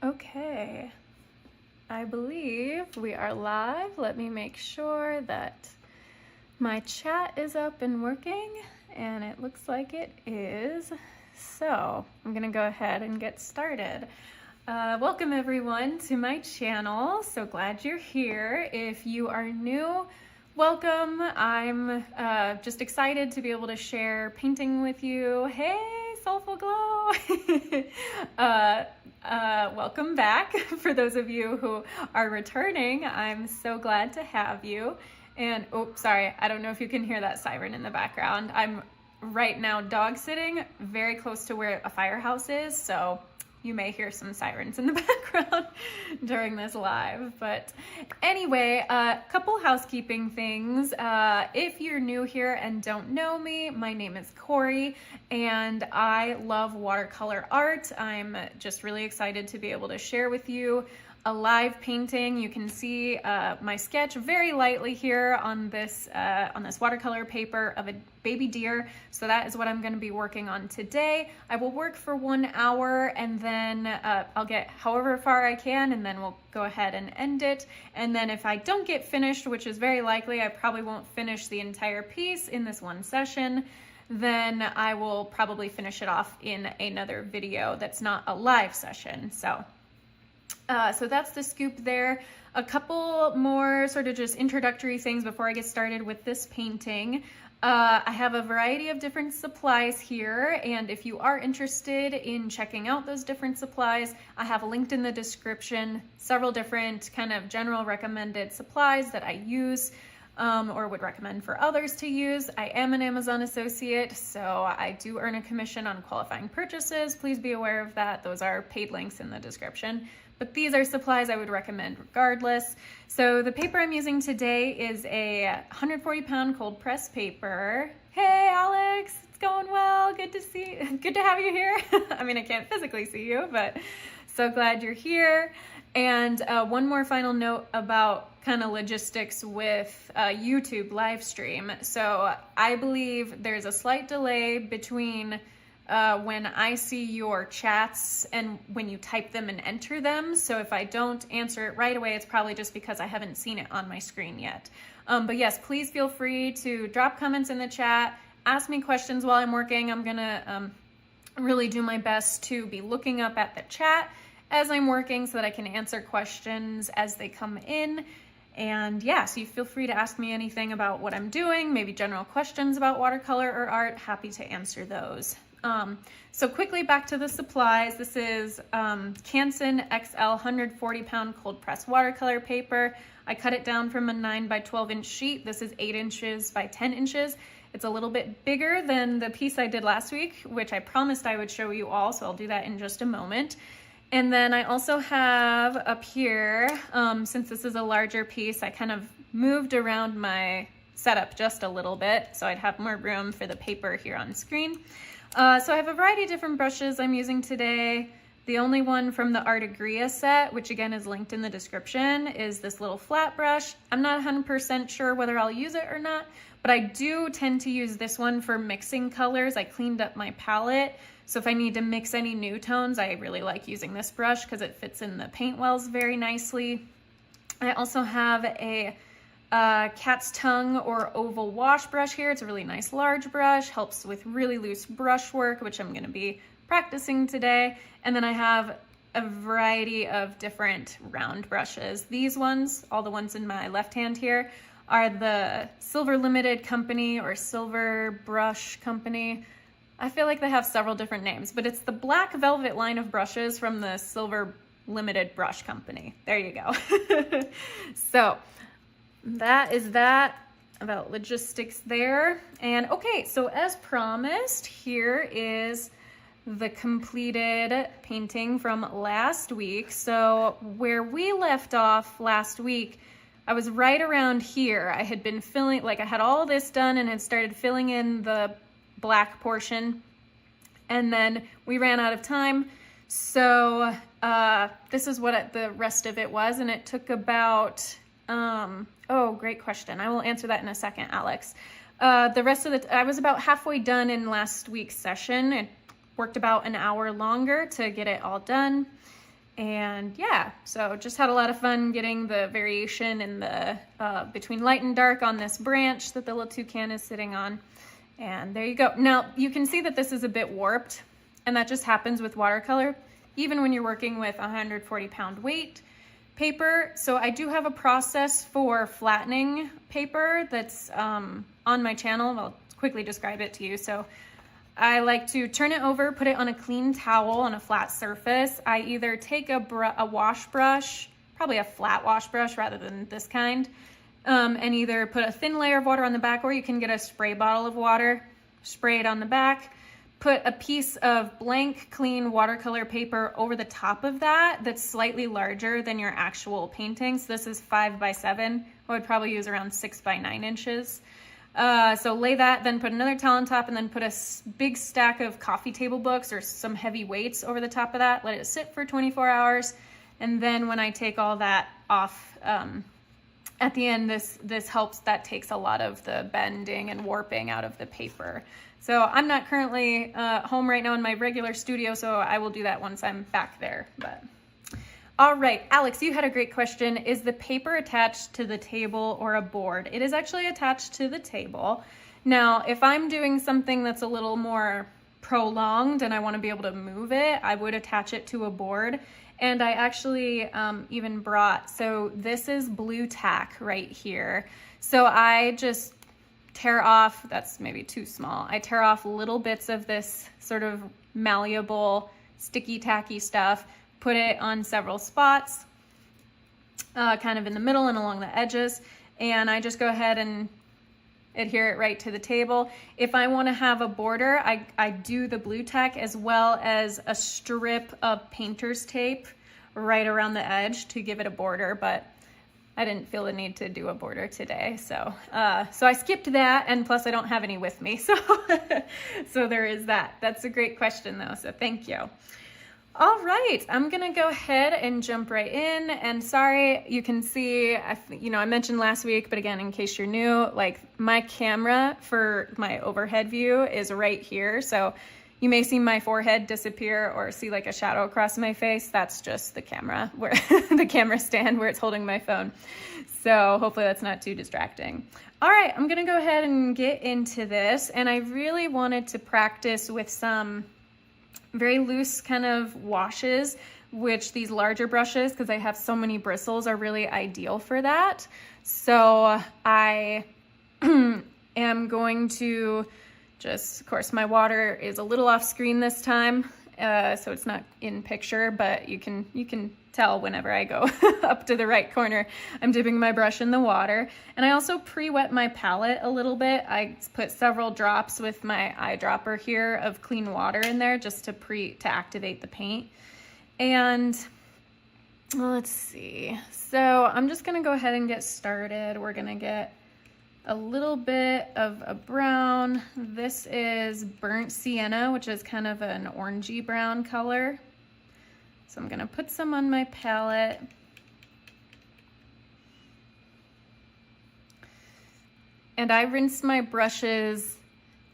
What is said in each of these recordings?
Okay, I believe we are live. Let me make sure that my chat is up and working, and it looks like it is. So I'm gonna go ahead and get started. Welcome everyone to my channel. So glad you're here. If you are new, welcome. I'm just excited to be able to share painting with you. Hey, Soulful Glow. Welcome back. For those of you who are returning, I'm so glad to have you. And oops, sorry, I don't know if you can hear that siren in the background. I'm right now dog sitting very close to where a firehouse is, so you may hear some sirens in the background during this live. But anyway, a couple housekeeping things. If you're new here and don't know me, my name is Corey, and I love watercolor art. I'm just really excited to be able to share with you a live painting. You can see my sketch very lightly here on this watercolor paper of a baby deer. So that is what I'm going to be working on today. I will work for 1 hour, and then I'll get however far I can, and then we'll go ahead and end it. And then if I don't get finished, which is very likely, I probably won't finish the entire piece in this one session, then I will probably finish it off in another video that's not a live session. So that's the scoop there. A couple more sort of just introductory things before I get started with this painting. I have a variety of different supplies here, and if you are interested in checking out those different supplies, I have linked in the description several different kind of general recommended supplies that I use or would recommend for others to use. I am an Amazon associate, so I do earn a commission on qualifying purchases. Please be aware of that. Those are paid links in the description. But these are supplies I would recommend regardless. So the paper I'm using today is a 140 pound cold press paper. Hey Alex, it's going well. Good to have you here. I mean, I can't physically see you, but so glad you're here. And one more final note about kind of logistics with YouTube live stream. So I believe there's a slight delay between when I see your chats and when you type them and enter them. So if I don't answer it right away, it's probably just because I haven't seen it on my screen yet. But yes, please feel free to drop comments in the chat, ask me questions while I'm working. I'm gonna really do my best to be looking up at the chat as I'm working so that I can answer questions as they come in. And yeah, so you feel free to ask me anything about what I'm doing, maybe general questions about watercolor or art. Happy to answer those. So quickly back to the supplies. This is Canson XL 140 pound cold press watercolor paper. I cut it down from a 9 by 12 inch sheet. This is 8 inches by 10 inches. It's a little bit bigger than the piece I did last week, which I promised I would show you all, so I'll do that in just a moment. And then I also have up here, since this is a larger piece, I kind of moved around my setup just a little bit so I'd have more room for the paper here on screen. So I have a variety of different brushes I'm using today. The only one from the Artigria set, which again is linked in the description, is this little flat brush. I'm not 100% sure whether I'll use it or not, but I do tend to use this one for mixing colors. I cleaned up my palette, so if I need to mix any new tones, I really like using this brush because it fits in the paint wells very nicely. I also have a cat's tongue or oval wash brush here. It's a really nice large brush, helps with really loose brush work, which I'm going to be practicing today. And then I have a variety of different round brushes. These ones, all the ones in my left hand here, are the Silver Limited Company or Silver Brush Company. I feel like they have several different names, but it's the black velvet line of brushes from the Silver Limited Brush Company. There you go. So that is that about logistics there. And okay, so as promised, here is the completed painting from last week. So where we left off last week, I was right around here. I had been filling, like I had all this done and had started filling in the black portion, and then we ran out of time. So this is what the rest of it was, and it took about oh, great question. I will answer that in a second, Alex. The rest of I was about halfway done in last week's session. It worked about an hour longer to get it all done. And yeah, so just had a lot of fun getting the variation in the between light and dark on this branch that the little toucan is sitting on. And there you go. Now you can see that this is a bit warped, and that just happens with watercolor, even when you're working with 140-pound weight paper. So I do have a process for flattening paper that's on my channel. I'll quickly describe it to you. So I like to turn it over, put it on a clean towel on a flat surface. I either take a wash brush, probably a flat wash brush rather than this kind, and either put a thin layer of water on the back, or you can get a spray bottle of water, spray it on the back, put a piece of blank, clean watercolor paper over the top of that that's slightly larger than your actual painting. So this is 5 by 7. I would probably use around 6 by 9 inches. So lay that, then put another towel on top, and then put a big stack of coffee table books or some heavy weights over the top of that. Let it sit for 24 hours. And then when I take all that off, at the end, this helps, that takes a lot of the bending and warping out of the paper. So I'm not currently home right now in my regular studio, so I will do that once I'm back there. But all right, Alex, you had a great question. Is the paper attached to the table or a board? It is actually attached to the table. Now, if I'm doing something that's a little more prolonged and I want to be able to move it, I would attach it to a board. And I actually even brought, so this is blue tack right here. So I just tear off, that's maybe too small. I tear off little bits of this sort of malleable, sticky tacky stuff, put it on several spots, kind of in the middle and along the edges. And I just go ahead and adhere it right to the table. If I want to have a border, I do the blue tack as well as a strip of painter's tape right around the edge to give it a border, but I didn't feel the need to do a border today. So I skipped that, and plus I don't have any with me. So, so there is that. That's a great question though, so thank you. All right, I'm gonna go ahead and jump right in. And sorry, you can see, I mentioned last week, but again, in case you're new, like my camera for my overhead view is right here. So you may see my forehead disappear or see like a shadow across my face. That's just the camera, where the camera stand where it's holding my phone. So hopefully that's not too distracting. All right, I'm gonna go ahead and get into this. And I really wanted to practice with some very loose kind of washes, which these larger brushes, because I have so many bristles, are really ideal for that. So I am going to just, of course, my water is a little off screen this time, so it's not in picture, but you can tell whenever I go up to the right corner, I'm dipping my brush in the water. And I also pre-wet my palette a little bit. I put several drops with my eyedropper here of clean water in there just to activate the paint. And let's see. So I'm just gonna go ahead and get started. We're gonna get a little bit of a brown. This is burnt sienna, which is kind of an orangey brown color. So I'm gonna put some on my palette. And I rinse my brushes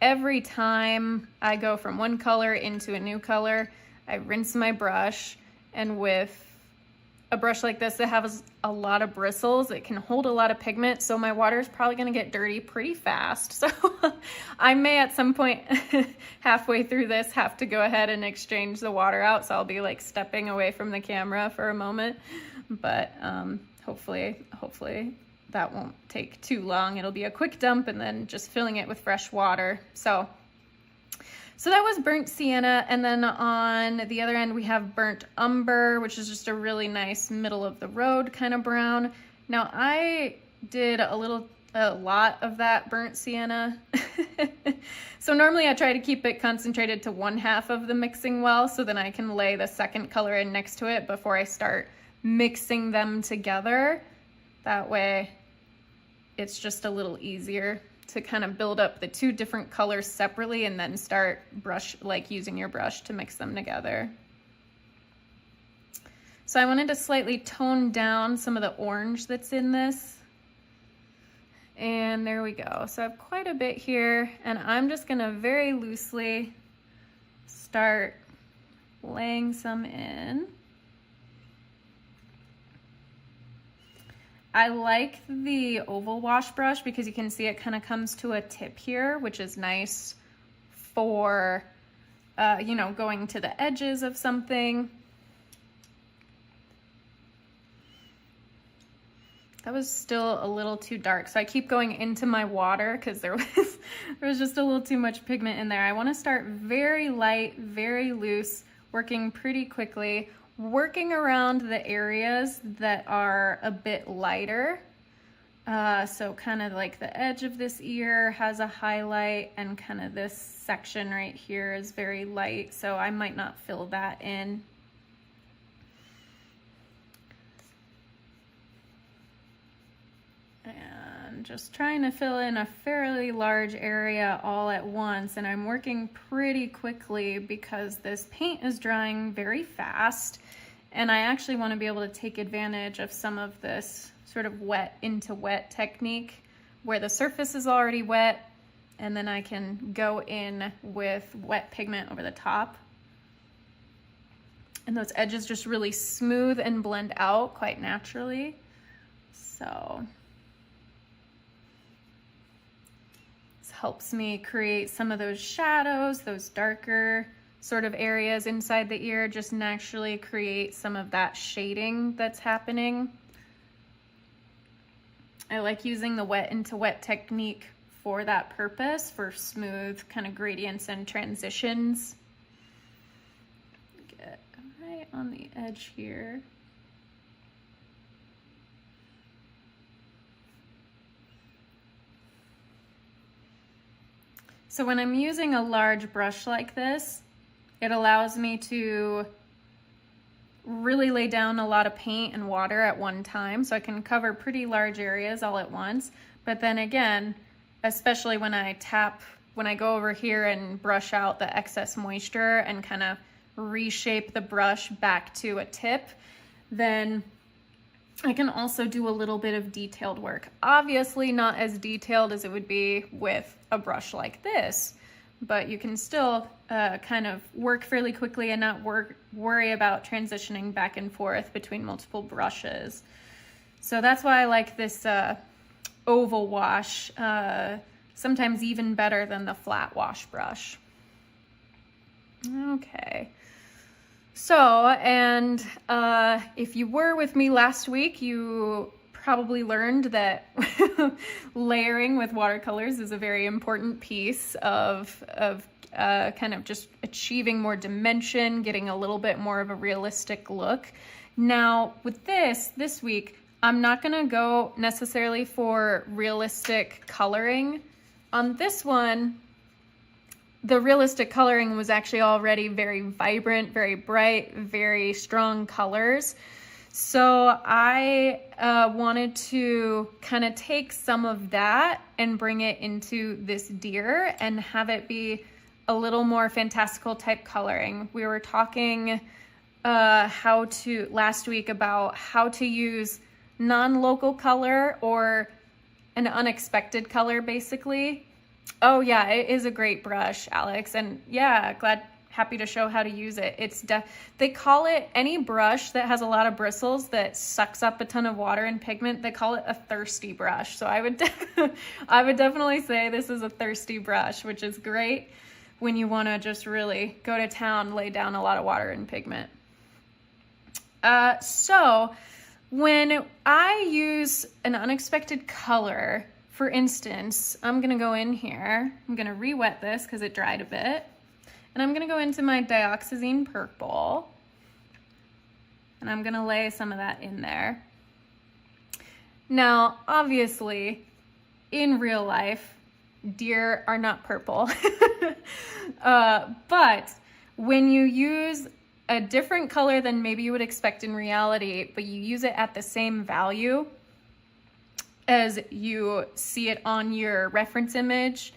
every time I go from one color into a new color. I rinse my brush, and with a brush like this that has a lot of bristles, it can hold a lot of pigment, so my water is probably gonna get dirty pretty fast. So I may at some point halfway through this have to go ahead and exchange the water out, so I'll be like stepping away from the camera for a moment, but hopefully that won't take too long. It'll be a quick dump and then just filling it with fresh water. So that was burnt sienna, and then on the other end we have burnt umber, which is just a really nice middle of the road kind of brown. Now I did a lot of that burnt sienna. So normally I try to keep it concentrated to one half of the mixing well, so then I can lay the second color in next to it before I start mixing them together. That way it's just a little easier to kind of build up the two different colors separately and then start using your brush to mix them together. So I wanted to slightly tone down some of the orange that's in this. And there we go. So I have quite a bit here, and I'm just gonna very loosely start laying some in. I like the oval wash brush because you can see it kind of comes to a tip here, which is nice for, you know, going to the edges of something. That was still a little too dark, so I keep going into my water because there was just a little too much pigment in there. I want to start very light, very loose, working pretty quickly, working around the areas that are a bit lighter. So kind of like the edge of this ear has a highlight, and kind of this section right here is very light, so I might not fill that in. And just trying to fill in a fairly large area all at once, and I'm working pretty quickly because this paint is drying very fast, and I actually want to be able to take advantage of some of this sort of wet into wet technique where the surface is already wet, and then I can go in with wet pigment over the top. And those edges just really smooth and blend out quite naturally. So helps me create some of those shadows, those darker sort of areas inside the ear, just naturally create some of that shading that's happening. I like using the wet into wet technique for that purpose, for smooth kind of gradients and transitions. Get right on the edge here. So when I'm using a large brush like this, it allows me to really lay down a lot of paint and water at one time, so I can cover pretty large areas all at once. But then again, especially when I go over here and brush out the excess moisture and kind of reshape the brush back to a tip, then I can also do a little bit of detailed work. Obviously not as detailed as it would be with a brush like this, but you can still kind of work fairly quickly and not worry about transitioning back and forth between multiple brushes. So that's why I like this oval wash, sometimes even better than the flat wash brush. Okay. So, and if you were with me last week, you probably learned that layering with watercolors is a very important piece of kind of just achieving more dimension, getting a little bit more of a realistic look. Now, with this week, I'm not gonna go necessarily for realistic coloring. On this one, the realistic coloring was actually already very vibrant, very bright, very strong colors. So I wanted to kind of take some of that and bring it into this deer and have it be a little more fantastical type coloring. We were talking last week about how to use non-local color or an unexpected color, basically. Oh yeah, it is a great brush, Alex, and yeah, happy to show how to use it. They call it, any brush that has a lot of bristles that sucks up a ton of water and pigment, they call it a thirsty brush. So I would definitely say this is a thirsty brush, which is great when you want to just really go to town, lay down a lot of water and pigment. So when I use an unexpected color, for instance, I'm gonna go in here, I'm gonna re-wet this because it dried a bit, and I'm gonna go into my dioxazine purple, and I'm gonna lay some of that in there. Now, obviously, in real life, deer are not purple, but when you use a different color than maybe you would expect in reality, but you use it at the same value as you see it on your reference image,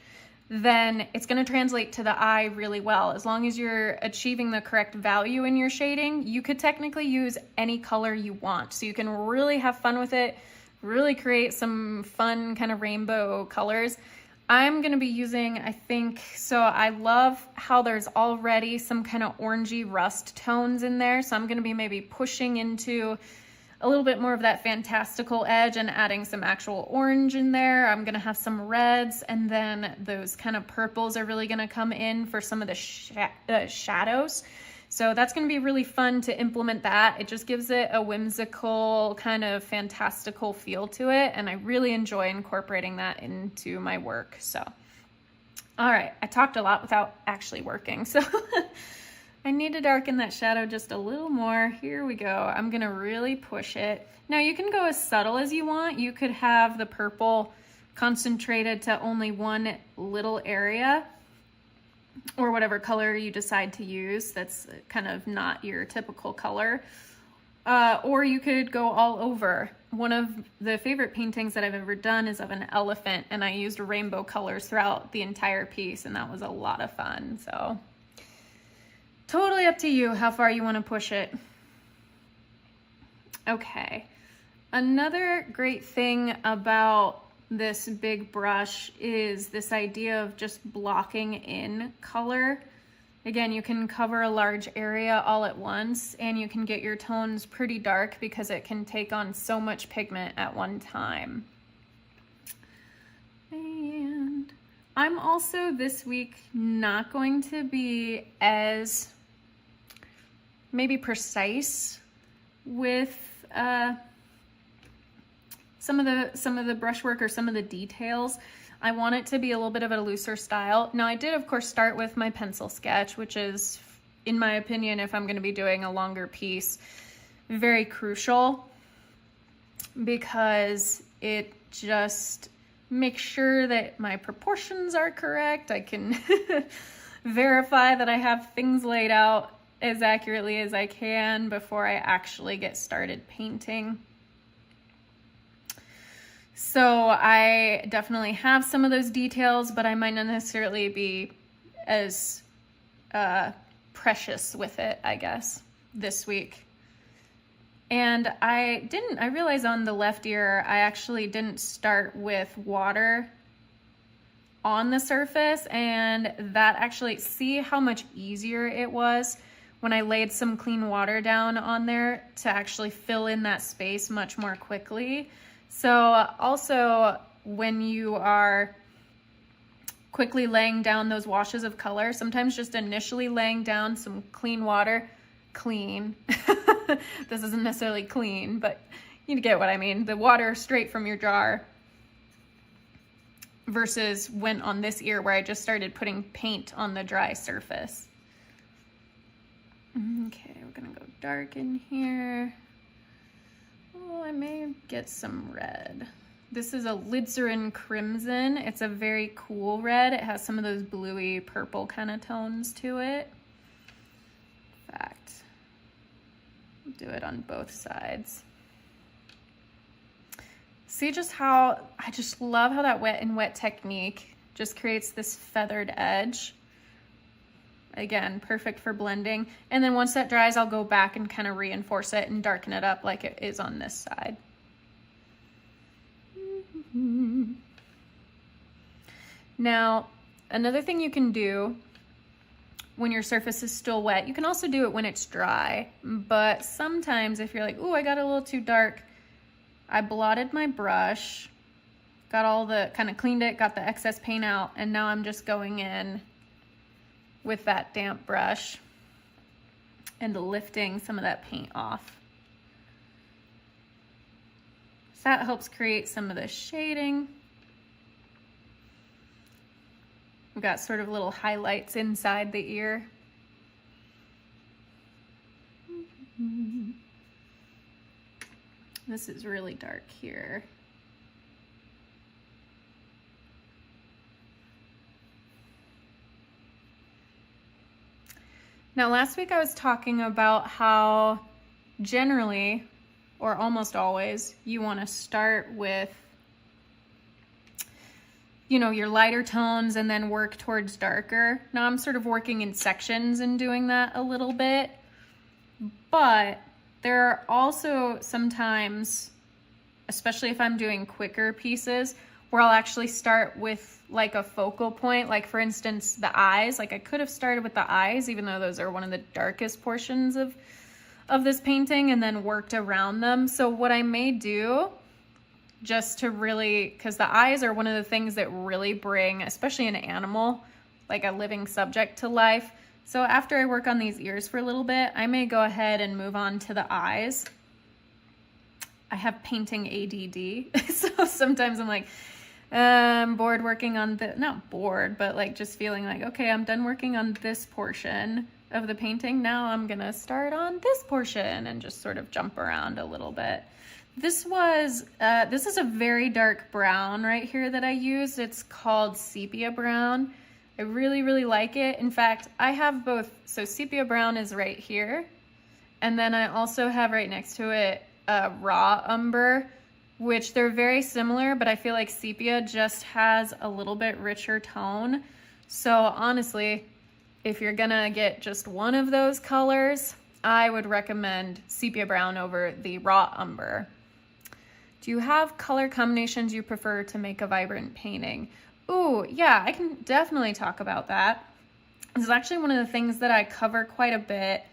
then it's going to translate to the eye really well. As long as you're achieving the correct value in your shading, you could technically use any color you want. So you can really have fun with it, really create some fun kind of rainbow colors. I'm going to be using, I love how there's already some kind of orangey rust tones in there. So I'm going to be maybe pushing into a little bit more of that fantastical edge and adding some actual orange in there. I'm gonna have some reds, and then those kind of purples are really gonna come in for some of the shadows. So that's gonna be really fun to implement that. It just gives it a whimsical, kind of fantastical feel to it, and I really enjoy incorporating that into my work. So, all right, I talked a lot without actually working, so I need to darken that shadow just a little more. Here we go. I'm gonna really push it. Now you can go as subtle as you want. You could have the purple concentrated to only one little area, or whatever color you decide to use that's kind of not your typical color. Or you could go all over. One of the favorite paintings that I've ever done is of an elephant, and I used rainbow colors throughout the entire piece, and that was a lot of fun. So totally up to you how far you want to push it. Okay, another great thing about this big brush is this idea of just blocking in color. Again, you can cover a large area all at once, and you can get your tones pretty dark because it can take on so much pigment at one time. And I'm also this week not going to be as maybe precise with some of the brushwork or some of the details. I want it to be a little bit of a looser style. Now, I did, of course, start with my pencil sketch, which is, in my opinion, if I'm going to be doing a longer piece, very crucial, because it just makes sure that my proportions are correct. I can verify that I have things laid out as accurately as I can before I actually get started painting. So I definitely have some of those details, but I might not necessarily be as precious with it, I guess, this week. And I realized on the left ear, I actually didn't start with water on the surface, and that actually, see how much easier it was when I laid some clean water down on there to actually fill in that space much more quickly. So also, when you are quickly laying down those washes of color, sometimes just initially laying down some clean water, this isn't necessarily clean, but you get what I mean, the water straight from your jar, versus when on this ear where I just started putting paint on the dry surface. Okay, we're gonna go dark in here. Oh, I may get some red. This is a alizarin crimson. It's a very cool red. It has some of those bluey purple kind of tones to it. In fact, I'll do it on both sides. See just how, I just love how that wet and wet technique just creates this feathered edge. Again, perfect for blending. And then once that dries, I'll go back and kind of reinforce it and darken it up like it is on this side. Now, another thing you can do when your surface is still wet, you can also do it when it's dry. But sometimes if you're like, ooh, I got a little too dark, I blotted my brush, got all the, kind of cleaned it, got the excess paint out, and now I'm just going in with that damp brush and lifting some of that paint off. So that helps create some of the shading. We've got sort of little highlights inside the ear. This is really dark here. Now, last week I was talking about how generally, or almost always, you want to start with, you know, your lighter tones and then work towards darker. Now I'm sort of working in sections and doing that a little bit, but there are also sometimes, especially if I'm doing quicker pieces, where I'll actually start with like a focal point, like for instance, the eyes. Like I could have started with the eyes, even though those are one of the darkest portions of of this painting and then worked around them. So what I may do, just to really, because the eyes are one of the things that really bring, especially an animal, like a living subject, to life. So after I work on these ears for a little bit, I may go ahead and move on to the eyes. I have painting ADD, so sometimes I'm like, I'm bored working on the, not bored, but like just feeling like, okay, I'm done working on this portion of the painting. Now I'm gonna start on this portion and just sort of jump around a little bit. This is a very dark brown right here that I used. It's called sepia brown. I really, really like it. In fact, I have both. So sepia brown is right here. And then I also have right next to it raw umber, which they're very similar, but I feel like sepia just has a little bit richer tone. So honestly, if you're gonna get just one of those colors, I would recommend sepia brown over the raw umber. Do you have color combinations you prefer to make a vibrant painting? Ooh, yeah, I can definitely talk about that. This is actually one of the things that I cover quite a bit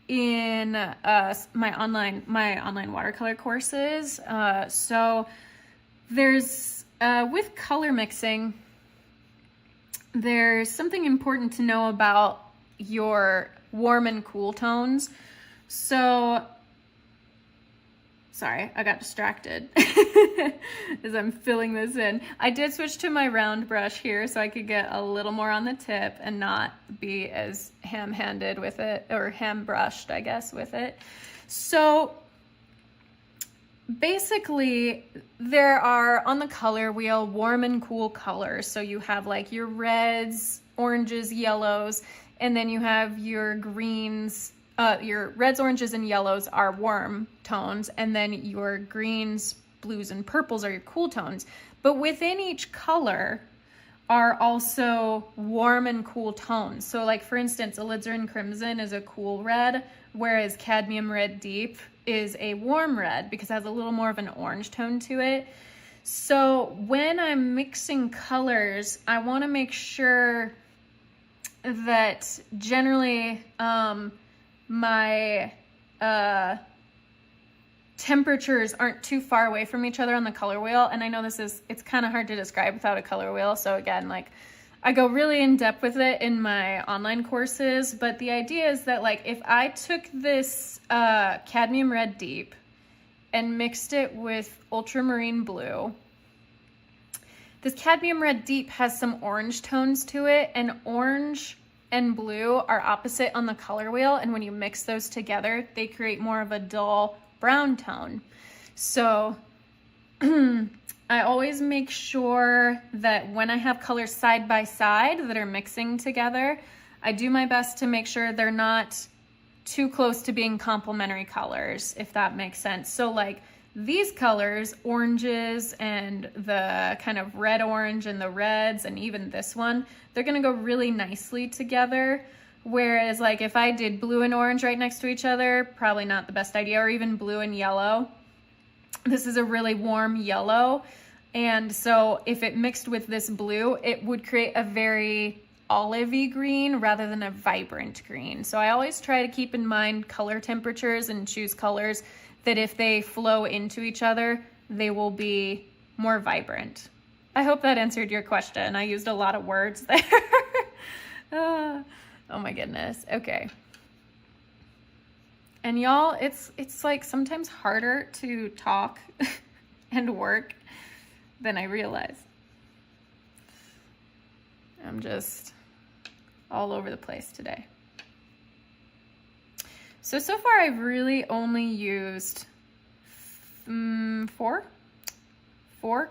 in my online watercolor courses. So there's, with color mixing, there's something important to know about your warm and cool tones. So, sorry, I got distracted as I'm filling this in. I did switch to my round brush here so I could get a little more on the tip and not be as ham-handed with it, or ham-brushed, I guess, with it. So basically, there are, on the color wheel, warm and cool colors. So you have like your reds, oranges, yellows, and then you have your greens. Your reds, oranges, and yellows are warm tones, and then your greens, blues, and purples are your cool tones. But within each color are also warm and cool tones. So like, for instance, alizarin crimson is a cool red, whereas cadmium red deep is a warm red because it has a little more of an orange tone to it. So when I'm mixing colors, I want to make sure that generally my temperatures aren't too far away from each other on the color wheel. And I know it's kind of hard to describe without a color wheel. So again, like, I go really in depth with it in my online courses, but the idea is that like, if I took this cadmium red deep and mixed it with ultramarine blue, this cadmium red deep has some orange tones to it, and orange and blue are opposite on the color wheel, and when you mix those together, they create more of a dull brown tone. So I always make sure that when I have colors side by side that are mixing together, I do my best to make sure they're not too close to being complementary colors, if that makes sense. So like these colors, oranges and the kind of red orange and the reds, and even this one, they're gonna go really nicely together. Whereas like if I did blue and orange right next to each other, probably not the best idea, or even blue and yellow. This is a really warm yellow. And so if it mixed with this blue, it would create a very olivey green rather than a vibrant green. So I always try to keep in mind color temperatures and choose colors that if they flow into each other, they will be more vibrant. I hope that answered your question. I used a lot of words there. Oh my goodness. Okay. And y'all, it's like sometimes harder to talk and work than I realize. I'm just all over the place today. So far I've really only used four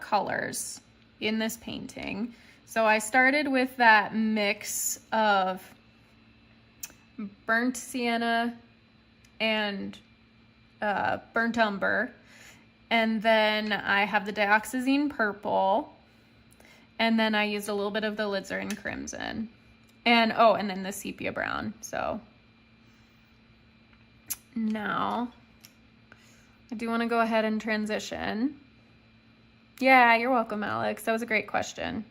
colors in this painting. So I started with that mix of burnt sienna and burnt umber. And then I have the dioxazine purple. And then I used a little bit of the alizarin crimson. And and then the sepia brown. So now I do want to go ahead and transition. Yeah, you're welcome, Alex. That was a great question.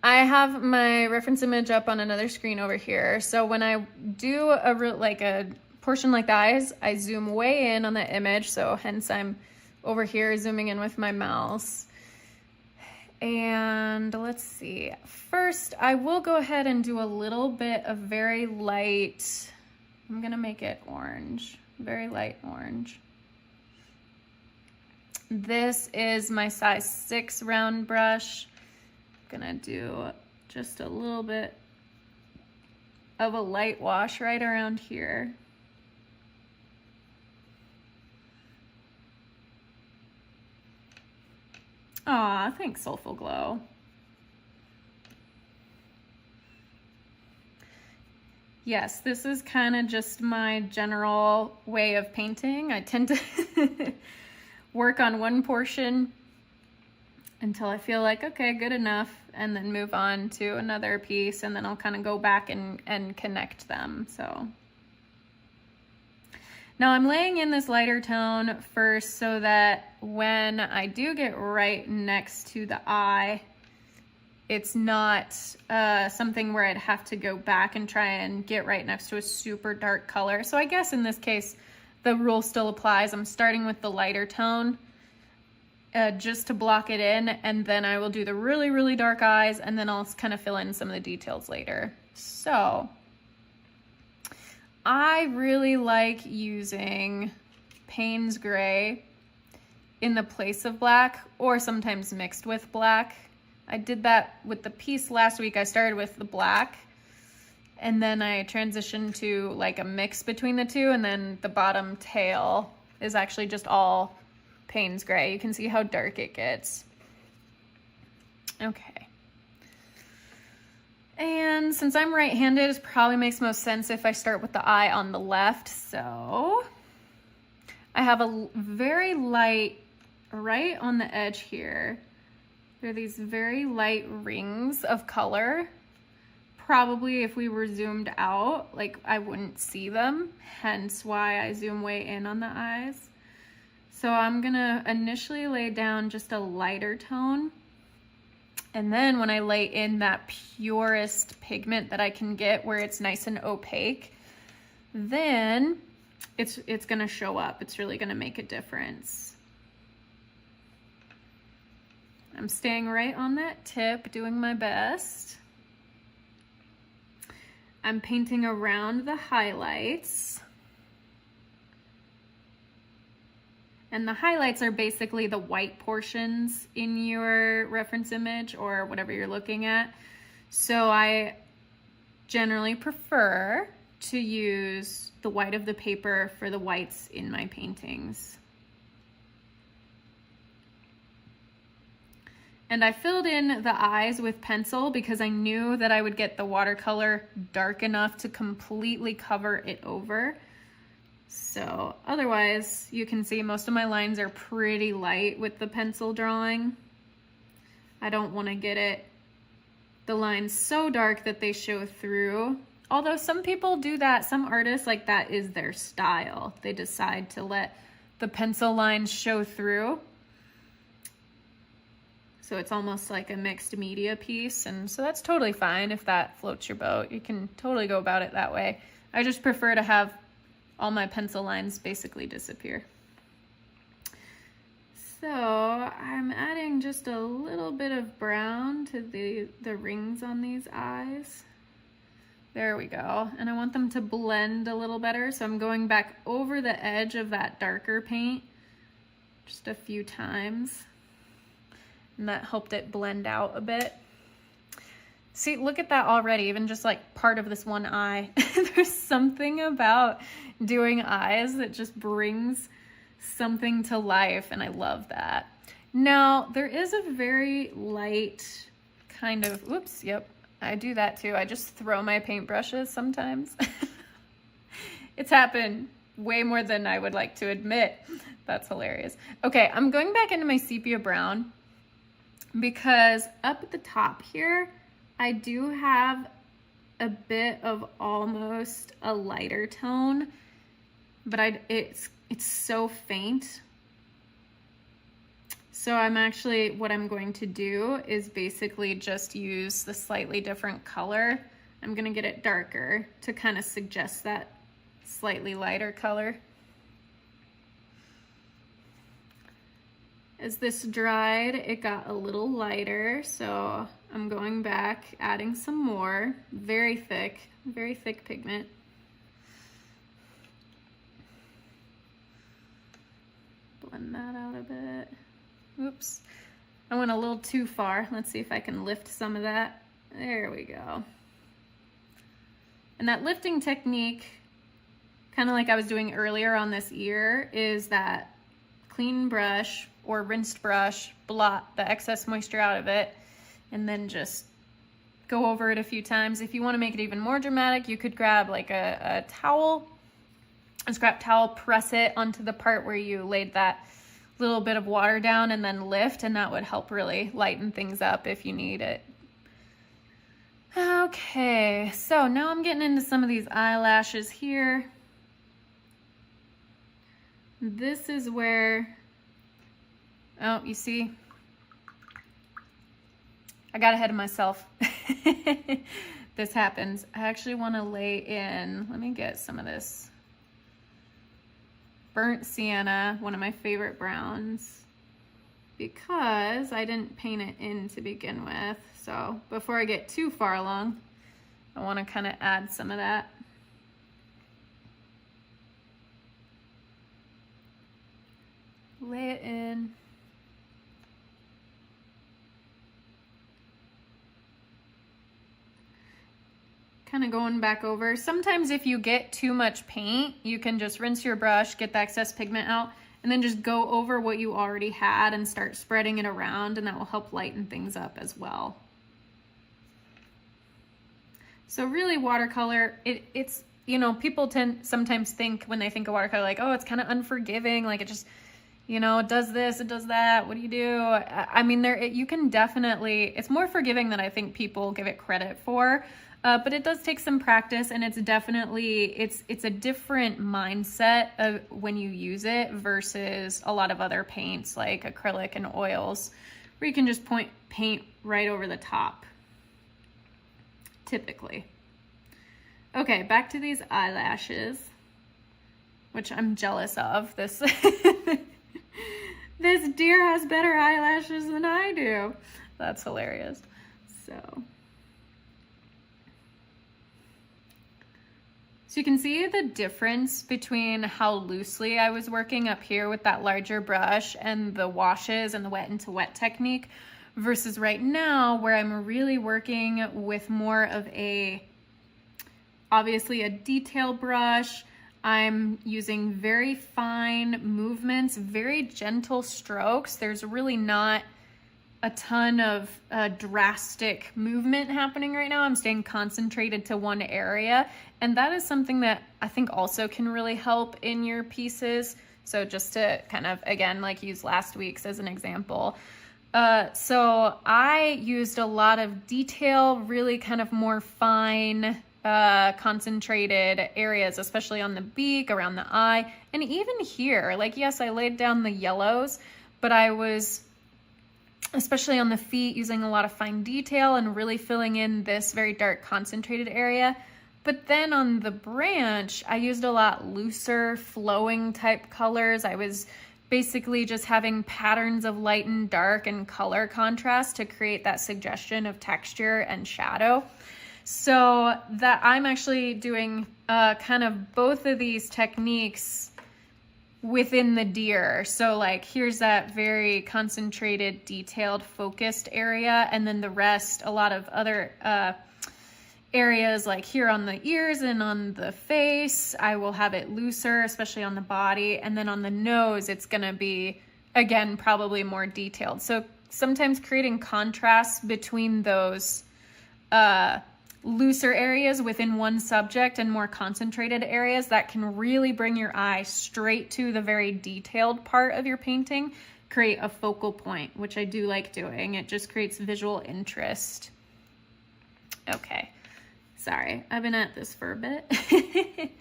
I have my reference image up on another screen over here. So when I do a portion like the eyes, I zoom way in on the image. So hence I'm over here zooming in with my mouse. And let's see. First, I will go ahead and do a little bit of very light, I'm gonna make it orange, very light orange. This is my size 6 round brush. I'm gonna do just a little bit of a light wash right around here. Aw, thanks, Soulful Glow. Yes, this is kind of just my general way of painting. I tend to work on one portion until I feel like, okay, good enough, and then move on to another piece, and then I'll kind of go back and connect them. So now I'm laying in this lighter tone first so that when I do get right next to the eye, it's not something where I'd have to go back and try and get right next to a super dark color. So I guess in this case, the rule still applies. I'm starting with the lighter tone just to block it in, and then I will do the really, really dark eyes, and then I'll kind of fill in some of the details later. So I really like using Payne's Gray in the place of black, or sometimes mixed with black. I did that with the piece last week. I started with the black, and then I transitioned to like a mix between the two, and then the bottom tail is actually just all Payne's Gray. You can see how dark it gets. Okay. And since I'm right-handed, it probably makes most sense if I start with the eye on the left. So I have a very light, right on the edge here, there are these very light rings of color. Probably if we were zoomed out, like I wouldn't see them, hence why I zoom way in on the eyes. So I'm gonna initially lay down just a lighter tone. And then when I lay in that purest pigment that I can get where it's nice and opaque, then it's gonna show up. It's really gonna make a difference. I'm staying right on that tip, doing my best. I'm painting around the highlights. And the highlights are basically the white portions in your reference image or whatever you're looking at. So I generally prefer to use the white of the paper for the whites in my paintings. And I filled in the eyes with pencil because I knew that I would get the watercolor dark enough to completely cover it over. So otherwise, you can see most of my lines are pretty light with the pencil drawing. I don't want to get the lines so dark that they show through. Although some people do that, some artists, like that is their style. They decide to let the pencil lines show through. So it's almost like a mixed media piece, and so that's totally fine if that floats your boat. You can totally go about it that way. I just prefer to have all my pencil lines basically disappear. So I'm adding just a little bit of brown to the rings on these eyes. There we go. And I want them to blend a little better, so I'm going back over the edge of that darker paint just a few times. And that helped it blend out a bit. See, look at that already, even just like part of this one eye. There's something about doing eyes that just brings something to life, and I love that. Now, there is a very light kind of, oops, yep, I do that too. I just throw my paintbrushes sometimes. It's happened way more than I would like to admit. That's hilarious. Okay, I'm going back into my sepia brown because up at the top here, I do have a bit of almost a lighter tone, but it's so faint. So what I'm going to do is basically just use the slightly different color. I'm gonna get it darker to kind of suggest that slightly lighter color. As this dried, it got a little lighter, so I'm going back, adding some more. Very thick pigment. Blend that out a bit. Oops, I went a little too far. Let's see if I can lift some of that. There we go. And that lifting technique, kind of like I was doing earlier on this ear, is that clean brush or rinsed brush, blot the excess moisture out of it, and then just go over it a few times. If you want to make it even more dramatic, you could grab like a towel, a scrap towel, press it onto the part where you laid that little bit of water down, and then lift, and that would help really lighten things up if you need it. Okay, so now I'm getting into some of these eyelashes here. This is where, oh, you see, I got ahead of myself. This happens. I actually want to lay in, let me get some of this burnt sienna, one of my favorite browns, because I didn't paint it in to begin with. So before I get too far along, I want to kind of add some of that. Lay it in. Kind of going back over. Sometimes if you get too much paint, you can just rinse your brush, get the excess pigment out, and then just go over what you already had and start spreading it around, and that will help lighten things up as well. So really watercolor, it's, you know, people sometimes think when they think of watercolor, like, oh, it's kind of unforgiving, like it just, you know, it does this, it does that, what do you do? I mean, you can definitely, it's more forgiving than I think people give it credit for, but it does take some practice, and it's definitely, it's a different mindset of when you use it versus a lot of other paints like acrylic and oils, where you can just paint right over the top. Typically. Okay, back to these eyelashes, which I'm jealous of. This this deer has better eyelashes than I do. That's hilarious. So you can see the difference between how loosely I was working up here with that larger brush and the washes and the wet into wet technique, versus right now where I'm really working with more of obviously a detail brush. I'm using very fine movements, very gentle strokes. There's really not a ton of drastic movement happening right now. I'm staying concentrated to one area, and that is something that I think also can really help in your pieces. So just to kind of, again, like use last week's as an example, so I used a lot of detail, really kind of more fine, concentrated areas, especially on the beak, around the eye, and even here. Like, yes, I laid down the yellows, but I was, especially on the feet, using a lot of fine detail and really filling in this very dark concentrated area. But then on the branch, I used a lot looser, flowing type colors. I was basically just having patterns of light and dark and color contrast to create that suggestion of texture and shadow. So that I'm actually doing kind of both of these techniques within the deer. So like, here's that very concentrated, detailed, focused area, and then the rest, a lot of other areas like here on the ears and on the face, I will have it looser, especially on the body. And then on the nose, it's gonna be, again, probably more detailed. So sometimes creating contrast between those looser areas within one subject and more concentrated areas, that can really bring your eye straight to the very detailed part of your painting, create a focal point, which I do like doing. It just creates visual interest. Okay. Sorry, I've been at this for a bit.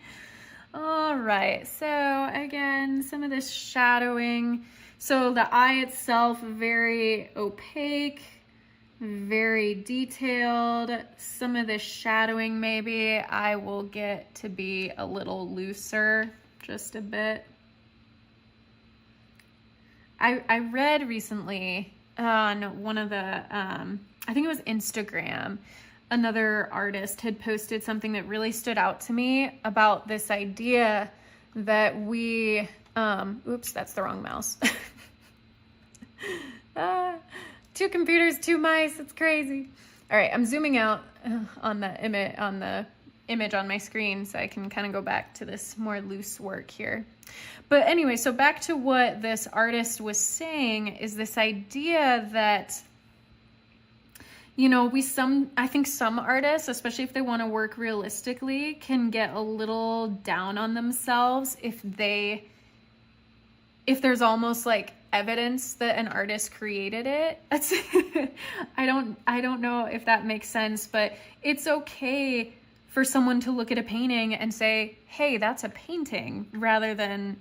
All right, so again, some of this shadowing. So the eye itself, very opaque, very detailed. Some of the shadowing maybe I will get to be a little looser, just a bit. I read recently on one of the, I think it was Instagram, another artist had posted something that really stood out to me about this idea that we, oops, that's the wrong mouse. Two computers, two mice, it's crazy. All right, I'm zooming out on the image on my screen so I can kind of go back to this more loose work here. But anyway, so back to what this artist was saying is this idea that, you know, I think some artists, especially if they want to work realistically, can get a little down on themselves if there's almost like evidence that an artist created it. That's I don't know if that makes sense, but it's okay for someone to look at a painting and say, hey, that's a painting, rather than,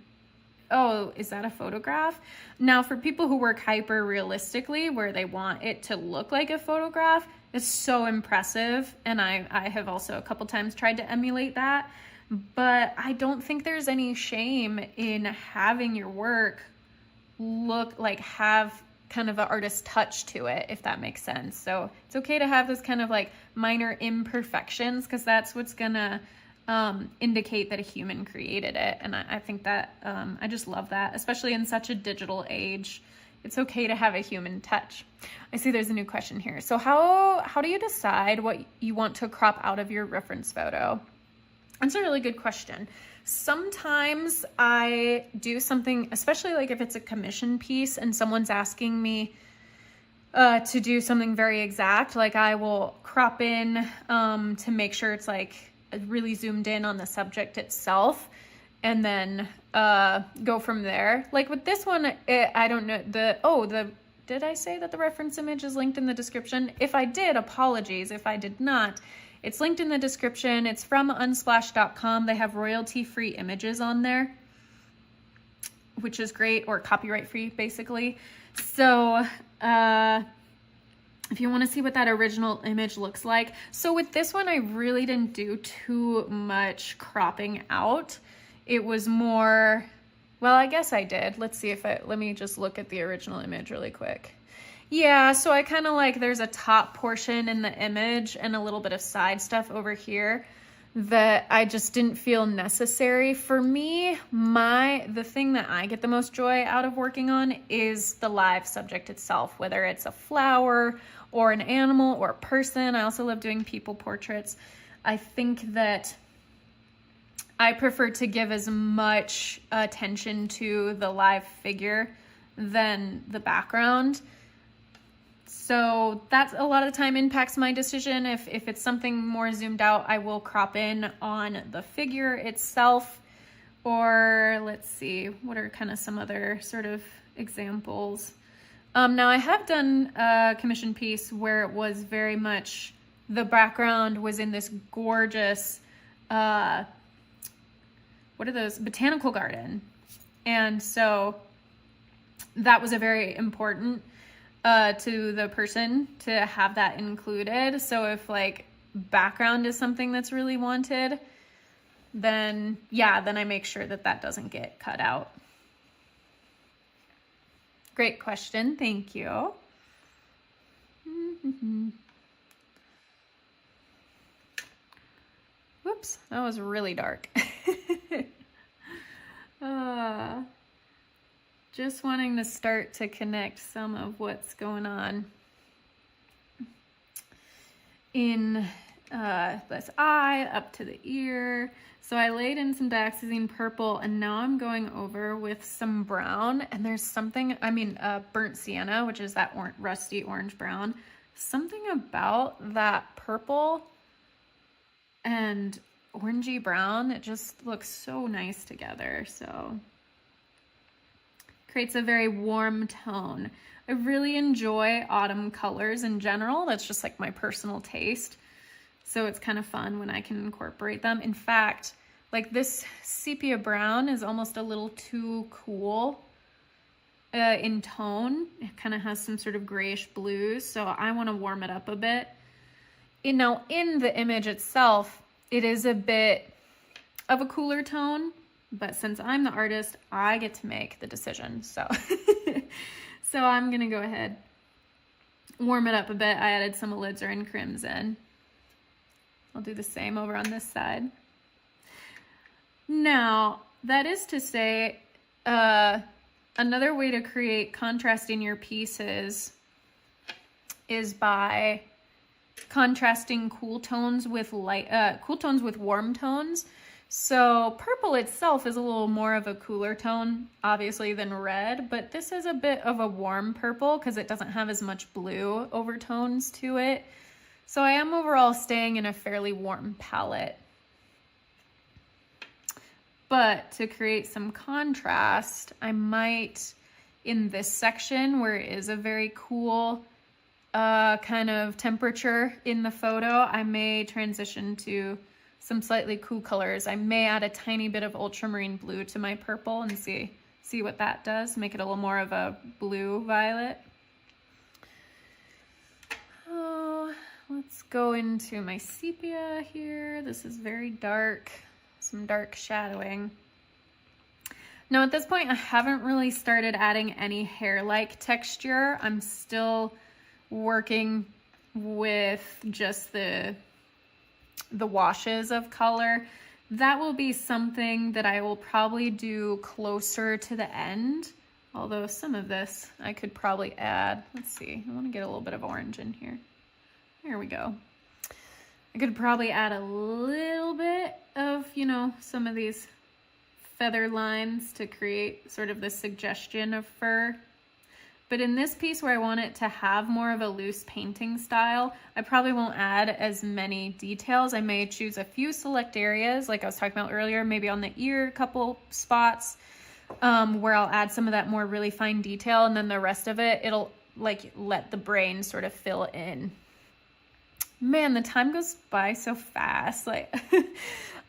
oh, is that a photograph? Now, for people who work hyper realistically, where they want it to look like a photograph, it's so impressive. And I have also a couple times tried to emulate that, but I don't think there's any shame in having your work look like, have kind of an artist touch to it, if that makes sense. So it's okay to have this kind of like minor imperfections, because that's what's gonna indicate that a human created it. And I think that I just love that, especially in such a digital age. It's okay to have a human touch. I see there's a new question here. So how do you decide what you want to crop out of your reference photo? That's a really good question. Sometimes I do something, especially like if it's a commission piece and someone's asking me to do something very exact, like I will crop in to make sure it's like really zoomed in on the subject itself, and then go from there. Like with this one, I don't know, did I say that the reference image is linked in the description? If I did, apologies. If I did not, it's linked in the description. It's from unsplash.com. They have royalty-free images on there, which is great, or copyright-free, basically. So if you want to see what that original image looks like. So with this one, I really didn't do too much cropping out. It was more, well, I guess I did. Let's see let me just look at the original image really quick. Yeah, so I kind of like, there's a top portion in the image and a little bit of side stuff over here that I just didn't feel necessary. For me, the thing that I get the most joy out of working on is the live subject itself, whether it's a flower or an animal or a person. I also love doing people portraits. I think that I prefer to give as much attention to the live figure than the background. So that's a lot of the time impacts my decision. If it's something more zoomed out, I will crop in on the figure itself. Or let's see, what are kind of some other sort of examples? Now I have done a commission piece where it was very much, the background was in this gorgeous, what are those? Botanical garden. And so that was a very important to the person to have that included. So if like background is something that's really wanted, then yeah, then I make sure that that doesn't get cut out. Great question, thank you. Whoops, that was really dark. Just wanting to start to connect some of what's going on in this eye up to the ear. So I laid in some dioxazine purple, and now I'm going over with some brown, and there's something, burnt sienna, which is that rusty orange brown. Something about that purple and orangey brown that just looks so nice together. So creates a very warm tone. I really enjoy autumn colors in general. That's just like my personal taste. So it's kind of fun when I can incorporate them. In fact, like this sepia brown is almost a little too cool in tone. It kind of has some sort of grayish blues, so I want to warm it up a bit. Now, in the image itself, it is a bit of a cooler tone, but since I'm the artist, I get to make the decision. So, so I'm gonna go ahead, warm it up a bit. I added some alizarin crimson. I'll do the same over on this side. Now, that is to say, another way to create contrast in your pieces is by contrasting cool tones with warm tones. So purple itself is a little more of a cooler tone, obviously, than red, but this is a bit of a warm purple because it doesn't have as much blue overtones to it. So I am overall staying in a fairly warm palette. But to create some contrast, I might, in this section where it is a very cool kind of temperature in the photo, I may transition to some slightly cool colors. I may add a tiny bit of ultramarine blue to my purple and see what that does. Make it a little more of a blue violet. Oh, let's go into my sepia here. This is very dark, some dark shadowing. Now at this point, I haven't really started adding any hair-like texture. I'm still working with just the washes of color. That will be something that I will probably do closer to the end, although some of this I could probably add. Let's see, I want to get a little bit of orange in here. There we go. I could probably add a little bit of, you know, some of these feather lines to create sort of the suggestion of fur. But in this piece where I want it to have more of a loose painting style, I probably won't add as many details. I may choose a few select areas, like I was talking about earlier, maybe on the ear, a couple spots, where I'll add some of that more really fine detail, and then the rest of it, it'll like let the brain sort of fill in. Man, the time goes by so fast. Like,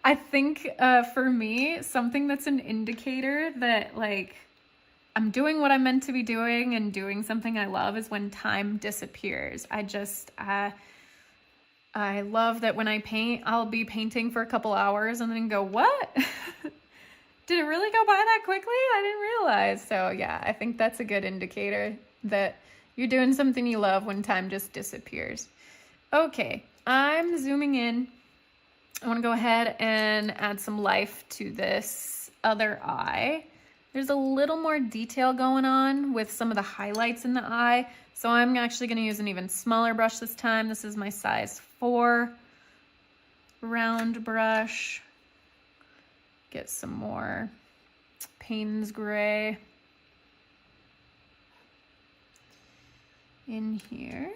I think for me, something that's an indicator that like I'm doing what I'm meant to be doing and doing something I love is when time disappears. I love that when I paint, I'll be painting for a couple hours and then go, what? Did it really go by that quickly? I didn't realize. So yeah, I think that's a good indicator that you're doing something you love when time just disappears. Okay, I'm zooming in. I want to go ahead and add some life to this other eye. There's a little more detail going on with some of the highlights in the eye. So I'm actually going to use an even smaller brush this time. This is my size 4 round brush. Get some more Payne's gray in here.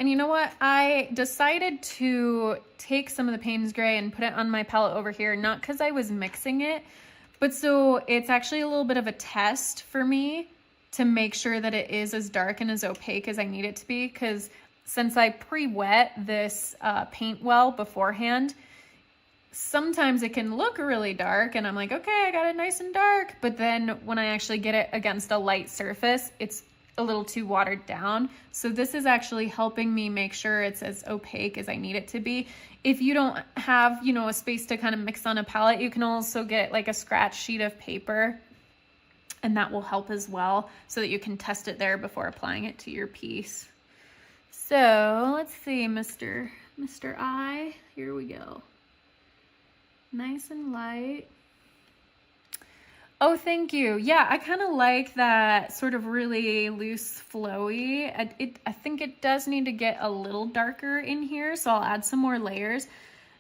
And you know what? I decided to take some of the Payne's gray and put it on my palette over here, not because I was mixing it, but so it's actually a little bit of a test for me to make sure that it is as dark and as opaque as I need it to be, because since I pre-wet this paint well beforehand, sometimes it can look really dark and I'm like, okay, I got it nice and dark. But then when I actually get it against a light surface, it's a little too watered down. So this is actually helping me make sure it's as opaque as I need it to be. If you don't have, you know, a space to kind of mix on a palette, you can also get like a scratch sheet of paper, and that will help as well so that you can test it there before applying it to your piece. So let's see, Mr. Eye, here we go. Nice and light. Oh, thank you. Yeah, I kind of like that sort of really loose, flowy. I think it does need to get a little darker in here, so I'll add some more layers.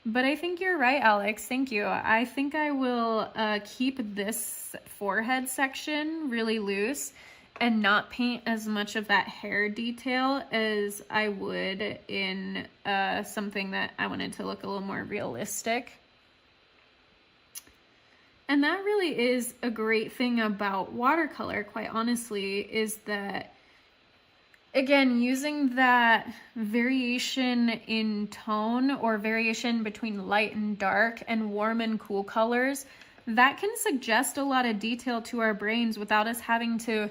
But I think you're right, Alex. Thank you. I think I will keep this forehead section really loose and not paint as much of that hair detail as I would in something that I wanted to look a little more realistic. And that really is a great thing about watercolor, quite honestly, is that, again, using that variation in tone or variation between light and dark and warm and cool colors that can suggest a lot of detail to our brains without us having to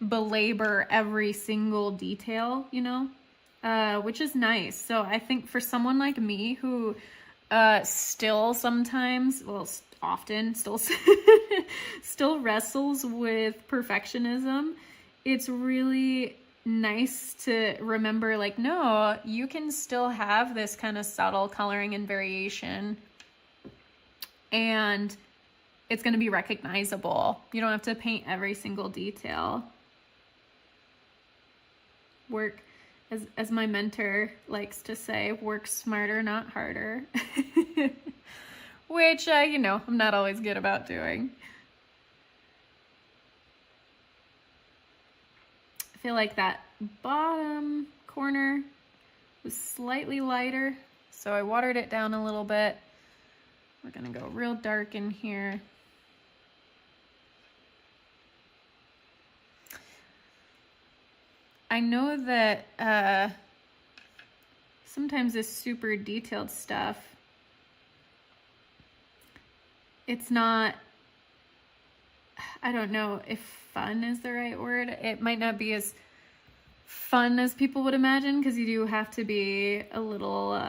belabor every single detail, you know, which is nice. So I think for someone like me who still sometimes, well, often still still wrestles with perfectionism, it's really nice to remember, like, no, you can still have this kind of subtle coloring and variation, and it's going to be recognizable. You don't have to paint every single detail. Work, as my mentor likes to say, work smarter, not harder. Which, you know, I'm not always good about doing. I feel like that bottom corner was slightly lighter, so I watered it down a little bit. We're gonna go real dark in here. I know that sometimes this super detailed stuff, it's not, I don't know if fun is the right word. It might not be as fun as people would imagine, because you do have to be a little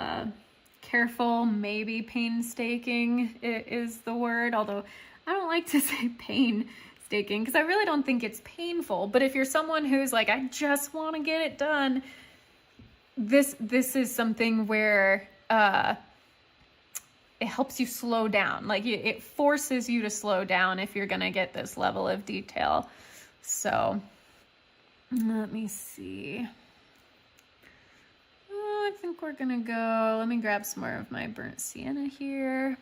careful, maybe painstaking is the word, although I don't like to say painstaking because I really don't think it's painful. But if you're someone who's like, I just want to get it done, this is something where it helps you slow down. Like it forces you to slow down if you're gonna get this level of detail. So let me see. I think we're gonna go, let me grab some more of my burnt sienna here.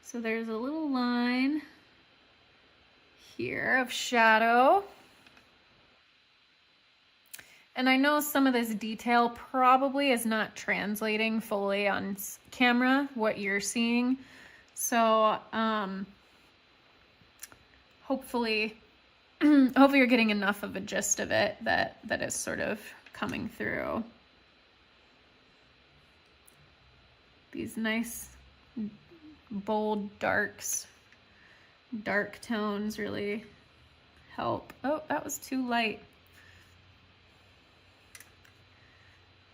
So there's a little line here of shadow. And I know some of this detail probably is not translating fully on camera, what you're seeing. So hopefully you're getting enough of a gist of it that is sort of coming through. These nice bold darks, dark tones really help. Oh, that was too light.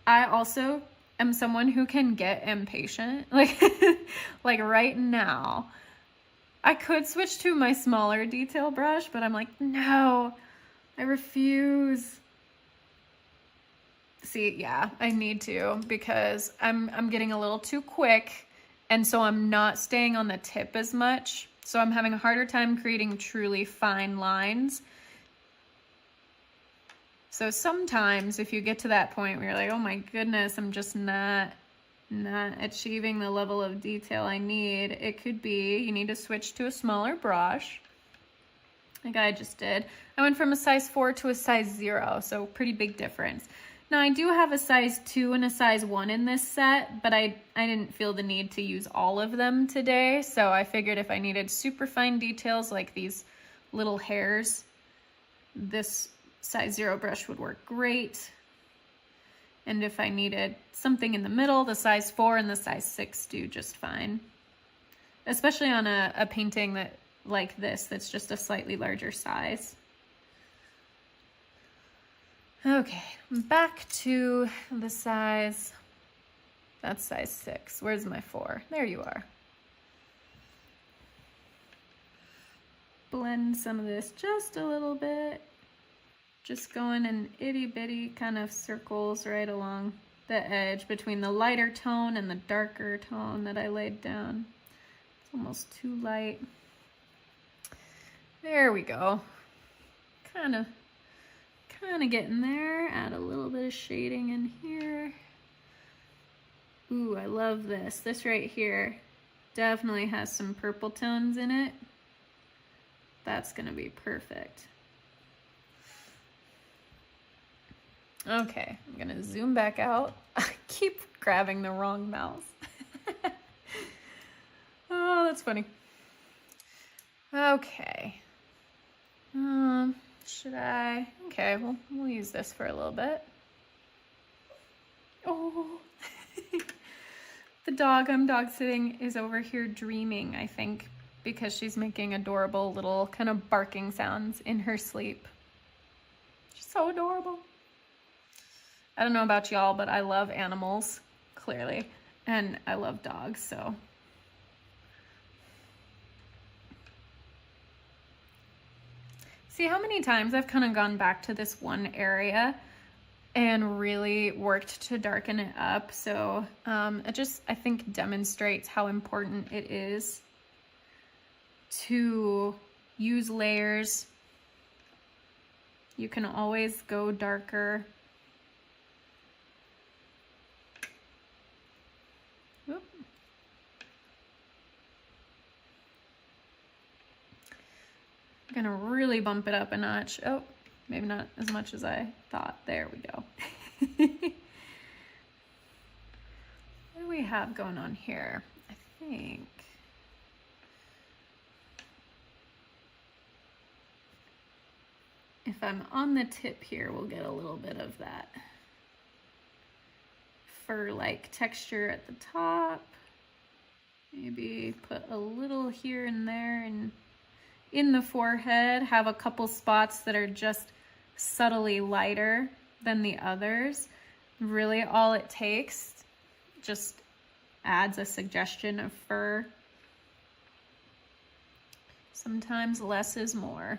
I also am someone who can get impatient. Like right now, I could switch to my smaller detail brush, but I'm like, no, I refuse. See, yeah, I need to, because I'm getting a little too quick, and so I'm not staying on the tip as much. So I'm having a harder time creating truly fine lines. So sometimes if you get to that point where you're like, oh my goodness, I'm just not achieving the level of detail I need, it could be you need to switch to a smaller brush, like I just did. I went from a size 4 to a size 0, so pretty big difference. Now I do have a size 2 and a size 1 in this set, but I didn't feel the need to use all of them today, so I figured if I needed super fine details like these little hairs, this size 0 brush would work great. And if I needed something in the middle, the size 4 and the size 6 do just fine. Especially on a painting that like this, that's just a slightly larger size. Okay, back to the size, that's size 6. Where's my 4? There you are. Blend some of this just a little bit. Just going in itty bitty kind of circles right along the edge between the lighter tone and the darker tone that I laid down. It's almost too light. There we go. Kind of getting there. Add a little bit of shading in here. Ooh, I love this. This right here definitely has some purple tones in it. That's gonna be perfect. Okay, I'm gonna zoom back out. I keep grabbing the wrong mouse. Oh, that's funny. Okay. Should I? Okay, we'll use this for a little bit. Oh, the dog I'm dog sitting is over here dreaming, I think. because she's making adorable little kind of barking sounds in her sleep. She's so adorable. I don't know about y'all, but I love animals, clearly, and I love dogs, so. See how many times I've kind of gone back to this one area and really worked to darken it up. So it just, I think, demonstrates how important it is to use layers. You can always go darker. Oop. I'm gonna really bump it up a notch. Oh, maybe not as much as I thought. There we go. What do we have going on here? I think. If I'm on the tip here, we'll get a little bit of that fur-like texture at the top. Maybe put a little here and there, and in the forehead, have a couple spots that are just subtly lighter than the others. Really, all it takes just adds a suggestion of fur. Sometimes less is more.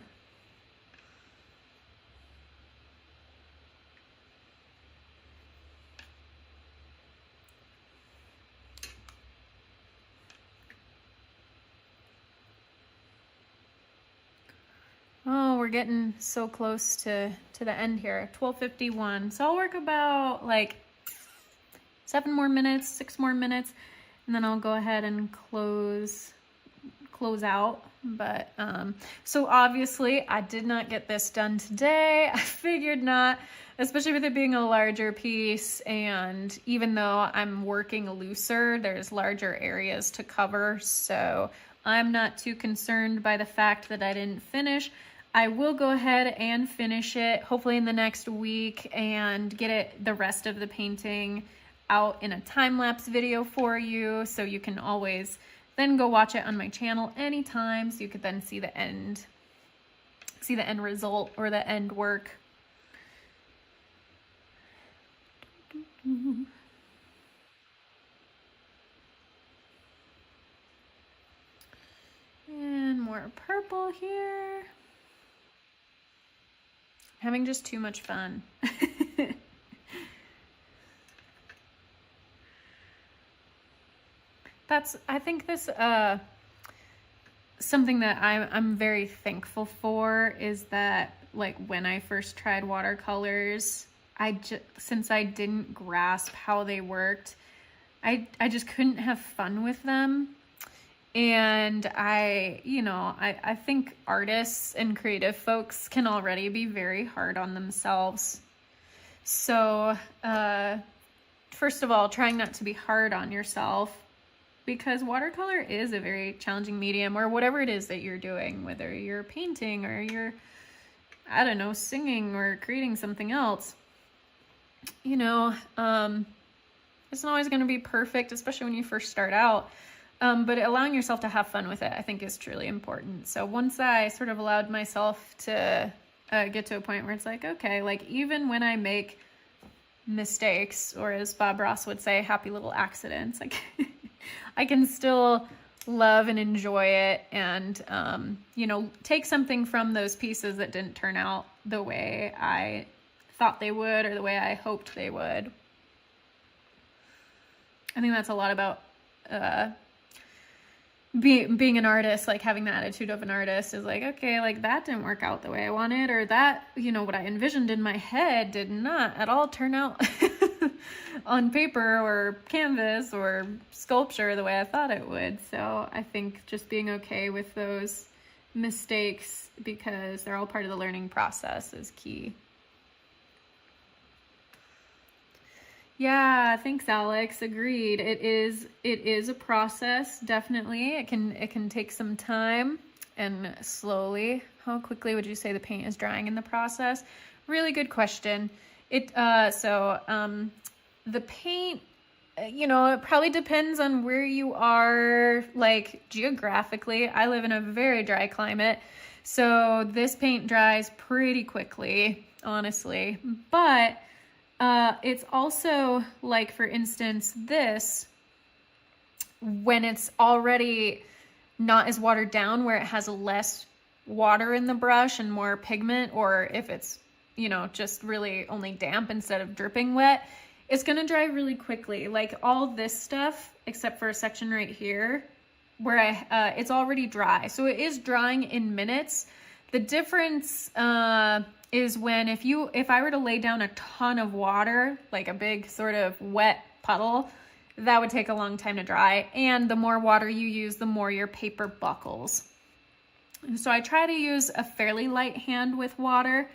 Oh, we're getting so close to the end here. 12:51. So I'll work about like 7 more minutes, 6 more minutes, and then I'll go ahead and close out. But so obviously I did not get this done today. I figured not, especially with it being a larger piece, and even though I'm working looser, there's larger areas to cover, so I'm not too concerned by the fact that I didn't finish. I will go ahead and finish it, hopefully in the next week, and get the rest of the painting out in a time-lapse video for you, so you can always then go watch it on my channel anytime, so you could then see the end result or the end work. And more purple here. Having just too much fun. I think this, something that I'm very thankful for is that, like, when I first tried watercolors, since I didn't grasp how they worked, I just couldn't have fun with them. And I think artists and creative folks can already be very hard on themselves. So, first of all, trying not to be hard on yourself, because watercolor is a very challenging medium, or whatever it is that you're doing, whether you're painting or you're, I don't know, singing or creating something else. It's not always going to be perfect, especially when you first start out. But allowing yourself to have fun with it, I think, is truly important. So once I sort of allowed myself to get to a point where it's like, okay, like, even when I make mistakes, or as Bob Ross would say, happy little accidents, like, I can still love and enjoy it, and, take something from those pieces that didn't turn out the way I thought they would, or the way I hoped they would. I think that's a lot about being an artist, like, having the attitude of an artist is like, okay, like, that didn't work out the way I wanted, or that, what I envisioned in my head did not at all turn out on paper or canvas or sculpture the way I thought it would. So I think just being okay with those mistakes, because they're all part of the learning process, is key. Yeah, thanks, Alex. Agreed. It is a process, definitely. It can take some time and slowly. How quickly would you say the paint is drying in the process? Really good question. The paint you know, it probably depends on where you are, like geographically. I live in a very dry climate, so this paint dries pretty quickly, honestly. But it's also like, for instance, this, when it's already not as watered down, where it has less water in the brush and more pigment, or if it's, you know, just really only damp instead of dripping wet, it's gonna dry really quickly. Like all this stuff, except for a section right here where it's already dry. So it is drying in minutes. The difference is when if I were to lay down a ton of water, like a big sort of wet puddle, that would take a long time to dry. And the more water you use, the more your paper buckles. So I try to use a fairly light hand with water.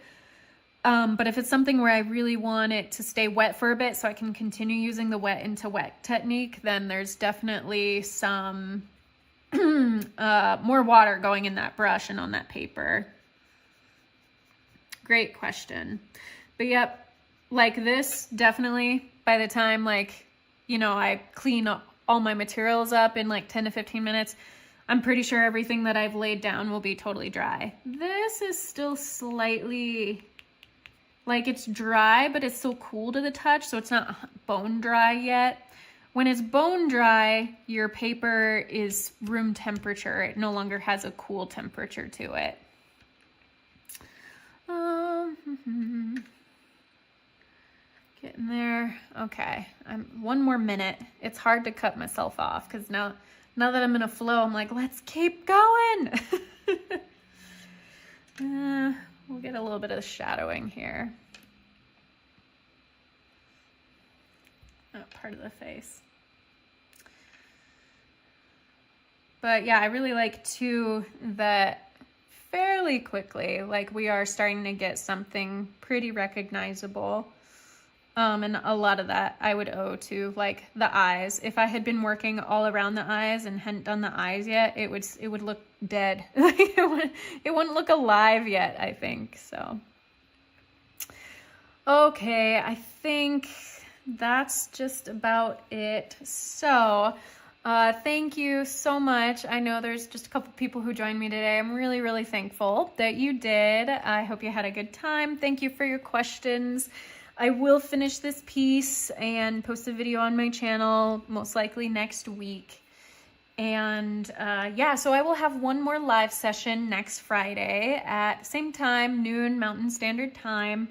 But if it's something where I really want it to stay wet for a bit so I can continue using the wet into wet technique, then there's definitely some more water going in that brush and on that paper. Great question. But yep, like this, definitely by the time, like, you know, I clean all my materials up in like 10 to 15 minutes, I'm pretty sure everything that I've laid down will be totally dry. This is still slightly, like, it's dry, but it's still cool to the touch, so it's not bone dry yet. When it's bone dry, your paper is room temperature. It no longer has a cool temperature to it. Getting there. Okay, one more minute. It's hard to cut myself off because now that I'm in a flow, I'm like, let's keep going. We'll get a little bit of shadowing here. Part of the face. But yeah, I really like too that fairly quickly, like, we are starting to get something pretty recognizable. And a lot of that I would owe to, like, the eyes. If I had been working all around the eyes and hadn't done the eyes yet, it would look dead. It wouldn't look alive yet, I think. So, okay, I think that's just about it. So, thank you so much. I know there's just a couple people who joined me today. I'm really, really thankful that you did. I hope you had a good time. Thank you for your questions. I will finish this piece and post a video on my channel, most likely next week. And yeah, so I will have one more live session next Friday at same time, noon Mountain Standard Time.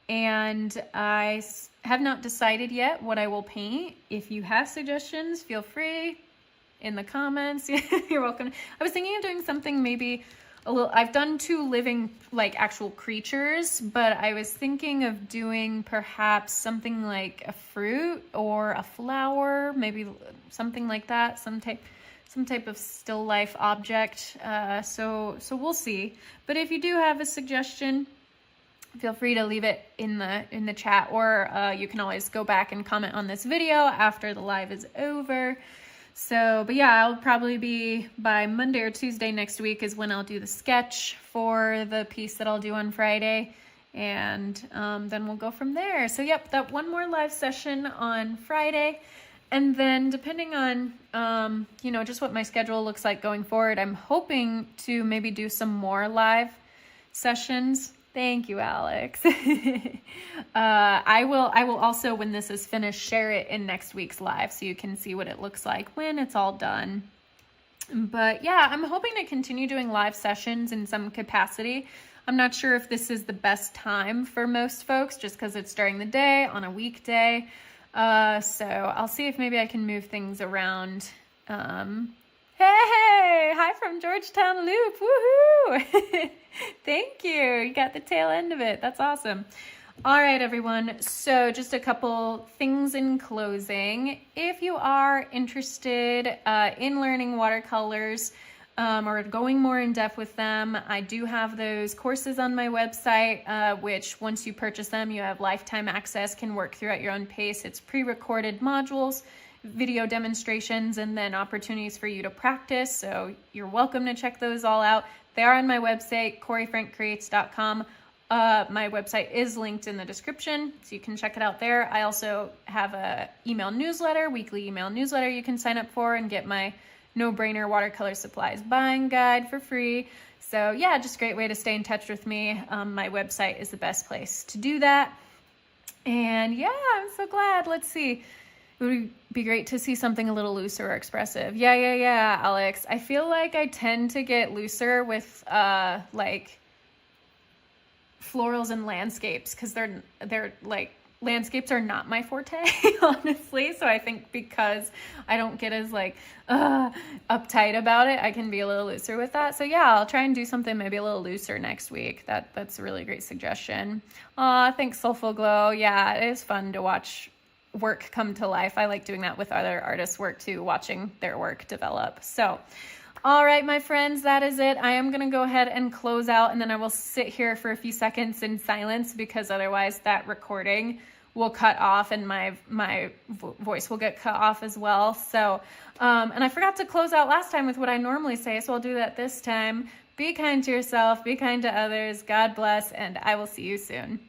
And I have not decided yet what I will paint. If you have suggestions, feel free in the comments. You're welcome. I was thinking of doing something maybe a little, I've done 2 living, like, actual creatures, but I was thinking of doing perhaps something like a fruit or a flower, maybe something like that, some type of still life object. So we'll see. But if you do have a suggestion, feel free to leave it in the chat, or you can always go back and comment on this video after the live is over. So, but yeah, I'll probably be by Monday or Tuesday next week is when I'll do the sketch for the piece that I'll do on Friday. And then we'll go from there. So yep, that one more live session on Friday. And then depending on, you know, just what my schedule looks like going forward, I'm hoping to maybe do some more live sessions. Thank you, Alex. I will also, when this is finished, share it in next week's live so you can see what it looks like when it's all done. But yeah, I'm hoping to continue doing live sessions in some capacity. I'm not sure if this is the best time for most folks just because it's during the day on a weekday. So I'll see if maybe I can move things around. Hey, hi from Georgetown Loop. Woohoo! Thank you. You got the tail end of it. That's awesome. All right, everyone. So just a couple things in closing. If you are interested in learning watercolors or going more in depth with them, I do have those courses on my website, which once you purchase them, you have lifetime access, can work through at your own pace. It's pre-recorded modules, video demonstrations, and then opportunities for you to practice. So you're welcome to check those all out. They are on my website, CoreyFrankCreates.com. My website is linked in the description, so you can check it out there. I also have a weekly email newsletter you can sign up for and get my no-brainer watercolor supplies buying guide for free. So yeah, just a great way to stay in touch with me. My website is the best place to do that. And yeah, I'm so glad. Let's see. It would be great to see something a little looser or expressive. Yeah, Alex. I feel like I tend to get looser with like florals and landscapes, because they're like, landscapes are not my forte, honestly. So I think because I don't get as like uptight about it, I can be a little looser with that. So yeah, I'll try and do something maybe a little looser next week. That's a really great suggestion. Aw, thanks, Soulful Glow. Yeah, it is fun to watch work come to life. I like doing that with other artists' work too, watching their work develop. So all right, my friends, that is it. I am going to go ahead and close out, and then I will sit here for a few seconds in silence, because otherwise that recording will cut off and my voice will get cut off as well. So, and I forgot to close out last time with what I normally say, so I'll do that this time. Be kind to yourself, be kind to others. God bless, and I will see you soon.